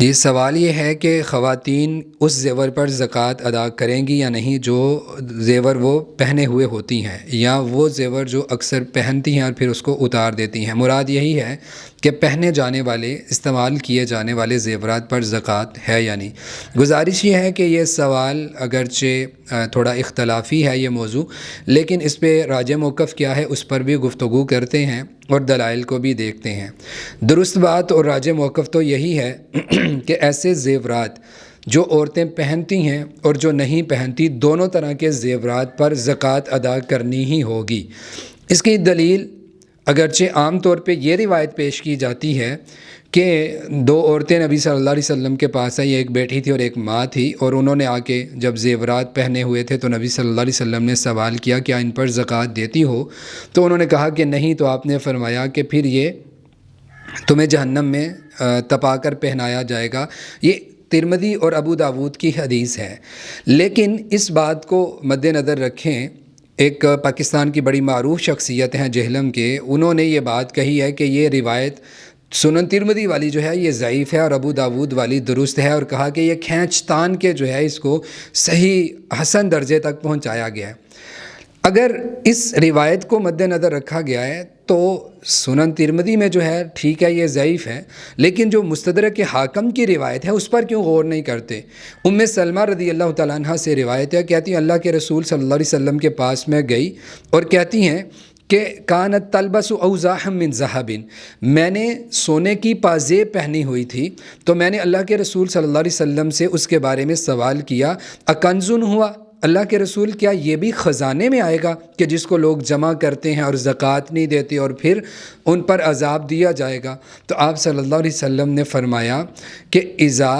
یہ سوال یہ ہے کہ خواتین اس زیور پر زکوٰۃ ادا کریں گی یا نہیں جو زیور وہ پہنے ہوئے ہوتی ہیں، یا وہ زیور جو اکثر پہنتی ہیں اور پھر اس کو اتار دیتی ہیں۔ مراد یہی ہے کہ پہنے جانے والے، استعمال کیے جانے والے زیورات پر زکوٰۃ ہے یا نہیں۔ گزارش یہ ہے کہ یہ سوال اگرچہ تھوڑا اختلافی ہے یہ موضوع، لیکن اس پہ راجع موقف کیا ہے اس پر بھی گفتگو کرتے ہیں اور دلائل کو بھی دیکھتے ہیں۔ درست بات اور راجع موقف تو یہی ہے کہ ایسے زیورات جو عورتیں پہنتی ہیں اور جو نہیں پہنتی، دونوں طرح کے زیورات پر زکوٰۃ ادا کرنی ہی ہوگی۔ اس کی دلیل اگرچہ عام طور پہ یہ روایت پیش کی جاتی ہے کہ دو عورتیں نبی صلی اللہ علیہ وسلم کے پاس آئی، ایک بیٹی تھی اور ایک ماں تھی، اور انہوں نے آ کے جب زیورات پہنے ہوئے تھے تو نبی صلی اللہ علیہ وسلم نے سوال کیا کیا ان پر زکوٰۃ دیتی ہو؟ تو انہوں نے کہا کہ نہیں، تو آپ نے فرمایا کہ پھر یہ تمہیں جہنم میں تپا کر پہنایا جائے گا۔ یہ ترمذی اور ابو داود کی حدیث ہے، لیکن اس بات کو مد نظر رکھیں، ایک پاکستان کی بڑی معروف شخصیت ہیں جہلم کے، انہوں نے یہ بات کہی ہے کہ یہ روایت سنن ترمذی والی جو ہے یہ ضعیف ہے اور ابو داود والی درست ہے، اور کہا کہ یہ کھینچتان کے جو ہے اس کو صحیح حسن درجے تک پہنچایا گیا ہے۔ اگر اس روایت کو مد نظر رکھا گیا ہے تو سنن ترمذی میں جو ہے ٹھیک ہے یہ ضعیف ہے، لیکن جو مستدرک حاکم کی روایت ہے اس پر کیوں غور نہیں کرتے؟ ام سلمہ رضی اللہ تعالیٰ عنہ سے روایت ہے، کہتی ہیں اللہ کے رسول صلی اللہ علیہ وسلم کے پاس میں گئی اور کہتی ہیں کہ کانت تلبس اوضاحا من ذہب، میں نے سونے کی پازیب پہنی ہوئی تھی، تو میں نے اللہ کے رسول صلی اللہ علیہ وسلم سے اس کے بارے میں سوال کیا، اکنزن ہوا، اللہ کے رسول کیا یہ بھی خزانے میں آئے گا کہ جس کو لوگ جمع کرتے ہیں اور زکوٰۃ نہیں دیتے اور پھر ان پر عذاب دیا جائے گا؟ تو آپ صلی اللہ علیہ وسلم نے فرمایا کہ اذا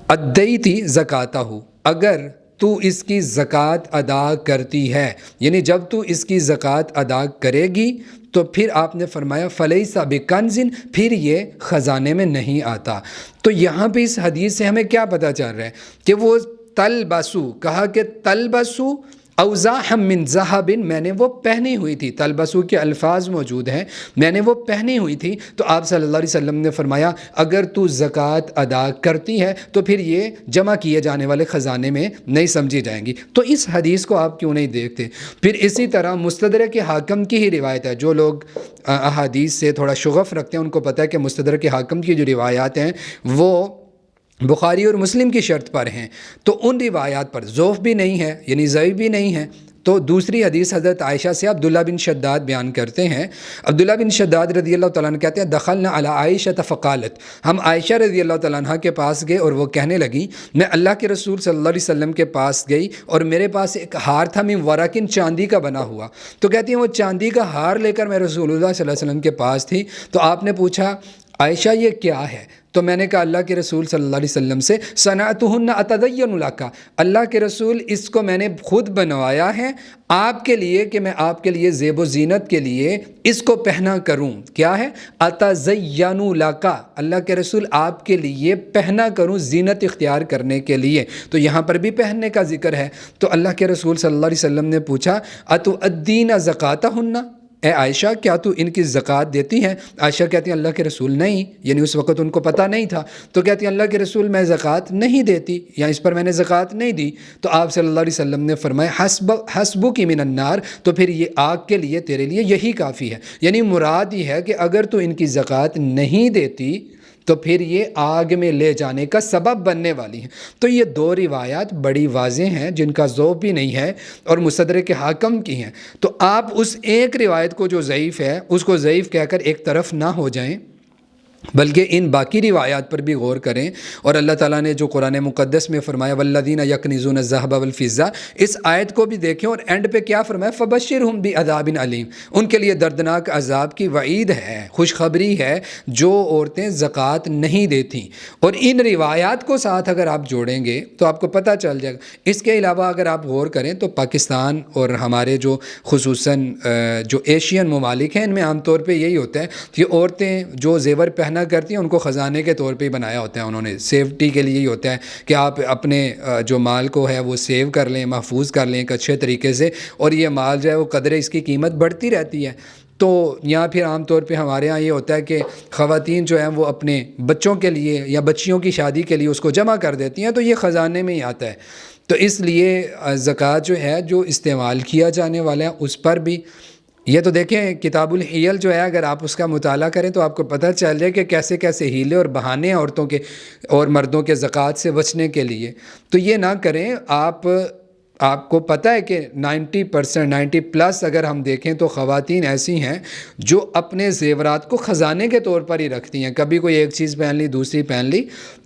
ادیتی زکاتہ، اگر تو اس کی زکوٰۃ ادا کرتی ہے، یعنی جب تو اس کی زکوٰۃ ادا کرے گی تو پھر آپ نے فرمایا فلیس بکنز، پھر یہ خزانے میں نہیں آتا۔ تو یہاں پہ اس حدیث سے ہمیں کیا پتہ چل رہا ہے کہ وہ تلبسو، کہا کہ تلبسو اوضاحا من ذہب، میں نے وہ پہنی ہوئی تھی، تلبسو کے الفاظ موجود ہیں، میں نے وہ پہنی ہوئی تھی، تو آپ صلی اللہ علیہ وسلم نے فرمایا اگر تو زکوٰۃ ادا کرتی ہے تو پھر یہ جمع کیے جانے والے خزانے میں نہیں سمجھی جائیں گی۔ تو اس حدیث کو آپ کیوں نہیں دیکھتے؟ پھر اسی طرح مستدرک حاکم کی ہی روایت ہے، جو لوگ احادیث سے تھوڑا شغف رکھتے ہیں ان کو پتہ ہے کہ مستدرک حاکم کی جو روایات ہیں وہ بخاری اور مسلم کی شرط پر ہیں، تو ان روایات پر ضعف بھی نہیں ہے، یعنی ضعیف بھی نہیں ہے۔ تو دوسری حدیث حضرت عائشہ سے عبداللہ بن شداد بیان کرتے ہیں، عبداللہ بن شداد رضی اللہ تعالیٰ عنہ کہتے ہیں دخلنا علی عائشہ فقالت، ہم عائشہ رضی اللہ تعالیٰ عنہ کے پاس گئے اور وہ کہنے لگی، میں اللہ کے رسول صلی اللہ علیہ وسلم کے پاس گئی اور میرے پاس ایک ہار تھا من ورقن، چاندی کا بنا ہوا، تو کہتی ہیں وہ چاندی کا ہار لے کر میں رسول اللہ صلی اللہ علیہ وسلم کے پاس تھی، تو آپ نے پوچھا عائشہ یہ کیا ہے؟ تو میں نے کہا اللہ کے رسول صلی اللہ علیہ وسلم سے صنعتہن اتزین لک، اللہ کے رسول اس کو میں نے خود بنوایا ہے آپ کے لیے کہ میں آپ کے لیے زیب و زینت کے لیے اس کو پہنا کروں۔ کیا ہے؟ اتزین لک، اللہ کے رسول آپ کے لیے پہنا کروں زینت اختیار کرنے کے لیے، تو یہاں پر بھی پہننے کا ذکر ہے۔ تو اللہ کے رسول صلی اللہ علیہ وسلم نے پوچھا اتؤدین زکاتہن، اے عائشہ کیا تو ان کی زکوٰۃ دیتی ہے؟ عائشہ کہتی ہیں اللہ کے رسول نہیں، یعنی اس وقت ان کو پتہ نہیں تھا، تو کہتی ہیں اللہ کے رسول میں زکوٰۃ نہیں دیتی، یا اس پر میں نے زکوٰۃ نہیں دی۔ تو آپ صلی اللہ علیہ وسلم نے فرمایا حسبک من النار، تو پھر یہ آگ کے لیے تیرے لیے یہی کافی ہے، یعنی مراد یہ ہے کہ اگر تو ان کی زکوٰۃ نہیں دیتی تو پھر یہ آگ میں لے جانے کا سبب بننے والی ہیں۔ تو یہ دو روایات بڑی واضح ہیں جن کا ذوق بھی نہیں ہے اور مستدرک حاکم کی ہیں، تو آپ اس ایک روایت کو جو ضعیف ہے اس کو ضعیف کہہ کر ایک طرف نہ ہو جائیں، بلکہ ان باقی روایات پر بھی غور کریں۔ اور اللہ تعالیٰ نے جو قرآن مقدس میں فرمایا والذین یکنزون الذھب والفضہ، اس آیت کو بھی دیکھیں اور اینڈ پہ کیا فرمایا فبشرہم بعذاب علیم، ان کے لیے دردناک عذاب کی وعید ہے، خوشخبری ہے جو عورتیں زکوٰۃ نہیں دیتی۔ اور ان روایات کو ساتھ اگر آپ جوڑیں گے تو آپ کو پتہ چل جائے گا۔ اس کے علاوہ اگر آپ غور کریں تو پاکستان اور ہمارے جو خصوصاً جو ایشین ممالک ہیں ان میں عام طور پہ یہی ہوتا ہے کہ عورتیں جو زیور پہنا کرتی ہیں ان کو خزانے کے طور پہ ہی بنایا ہوتا ہے، انہوں نے سیفٹی کے لیے ہی ہوتا ہے کہ آپ اپنے جو مال کو ہے وہ سیو کر لیں، محفوظ کر لیں ایک اچھے طریقے سے، اور یہ مال جو ہے وہ قدرے اس کی قیمت بڑھتی رہتی ہے۔ تو یا پھر عام طور پہ ہمارے ہاں یہ ہوتا ہے کہ خواتین جو ہیں وہ اپنے بچوں کے لیے یا بچیوں کی شادی کے لیے اس کو جمع کر دیتی ہیں، تو یہ خزانے میں ہی آتا ہے۔ تو اس لیے زکوٰۃ جو ہے جو استعمال کیا جانے والا ہے اس پر بھی، یہ تو دیکھیں کتاب الحیل جو ہے، اگر آپ اس کا مطالعہ کریں تو آپ کو پتہ چل جائے کہ کیسے کیسے ہیلے اور بہانے ہیں عورتوں کے اور مردوں کے زکوٰۃ سے بچنے کے لیے۔ تو یہ نہ کریں۔ آپ کو پتہ ہے کہ 90% 90+ اگر ہم دیکھیں تو خواتین ایسی ہیں جو اپنے زیورات کو خزانے کے طور پر ہی رکھتی ہیں، کبھی کوئی ایک چیز پہن لی، دوسری پہن لی۔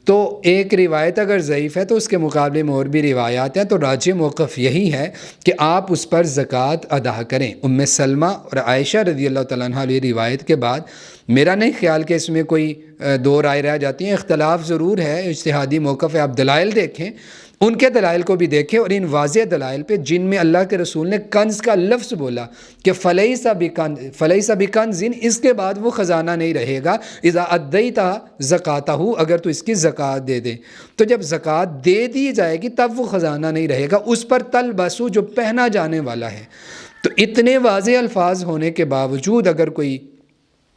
تو ایک روایت اگر ضعیف ہے تو اس کے مقابلے میں اور بھی روایات ہیں، تو راجح موقف یہی ہے کہ آپ اس پر زکوٰۃ ادا کریں۔ ام سلمہ اور عائشہ رضی اللہ تعالیٰ عنہ علیہ روایت کے بعد میرا نہیں خیال کہ اس میں کوئی دو رائے رہ جاتی ہیں، اختلاف ضرور ہے، اجتہادی موقف ہے۔ آپ دلائل دیکھیں، ان کے دلائل کو بھی دیکھیں، اور ان واضح دلائل پہ جن میں اللہ کے رسول نے کنز کا لفظ بولا کہ فلیس بکنز، اس کے بعد وہ خزانہ نہیں رہے گا، اذا ادیت زکاتہ، اگر تو اس کی زکوٰۃ دے دے۔ تو جب زکوٰۃ دے دی جائے گی تب وہ خزانہ نہیں رہے گا، اس پر تلبسو جو پہنا جانے والا ہے۔ تو اتنے واضح الفاظ ہونے کے باوجود اگر کوئی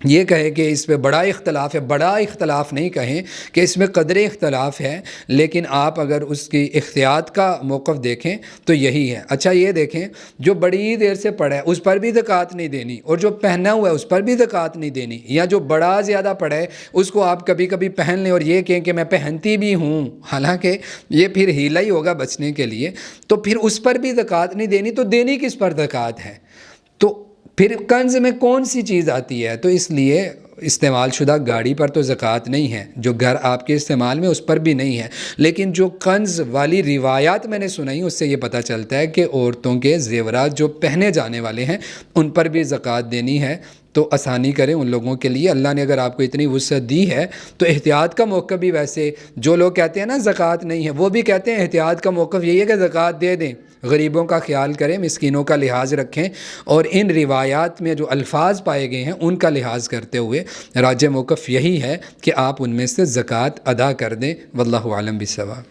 یہ کہے کہ اس پہ بڑا اختلاف ہے، بڑا اختلاف نہیں کہیں کہ اس میں قدر اختلاف ہے، لیکن آپ اگر اس کی احتیاط کا موقف دیکھیں تو یہی ہے۔ اچھا یہ دیکھیں، جو بڑی دیر سے پڑھا ہے اس پر بھی زکوٰۃ نہیں دینی، اور جو پہنا ہوا ہے اس پر بھی زکوٰۃ نہیں دینی، یا جو بڑا زیادہ پڑھا ہے اس کو آپ کبھی کبھی پہن لیں اور یہ کہیں کہ میں پہنتی بھی ہوں، حالانکہ یہ پھر ہیلا ہی ہوگا بچنے کے لیے، تو پھر اس پر بھی زکوٰۃ نہیں دینی۔ تو دینی کس پر زکوٰۃ ہے؟ تو پھر کنز میں کون سی چیز آتی ہے؟ تو اس لیے استعمال شدہ گاڑی پر تو زکوٰۃ نہیں ہے، جو گھر آپ کے استعمال میں اس پر بھی نہیں ہے، لیکن جو کنز والی روایات میں نے سنائی اس سے یہ پتہ چلتا ہے کہ عورتوں کے زیورات جو پہنے جانے والے ہیں ان پر بھی زکوٰۃ دینی ہے۔ تو آسانی کریں ان لوگوں کے لیے، اللہ نے اگر آپ کو اتنی وسعت دی ہے تو احتیاط کا موقع بھی، ویسے جو لوگ کہتے ہیں نا زکوٰۃ نہیں ہے، وہ بھی کہتے ہیں احتیاط کا موقف یہی ہے کہ زکوٰۃ دے دیں، غریبوں کا خیال کریں، مسکینوں کا لحاظ رکھیں، اور ان روایات میں جو الفاظ پائے گئے ہیں ان کا لحاظ کرتے ہوئے راجح موقف یہی ہے کہ آپ ان میں سے زکوٰۃ ادا کر دیں۔ واللہ اعلم بالصواب۔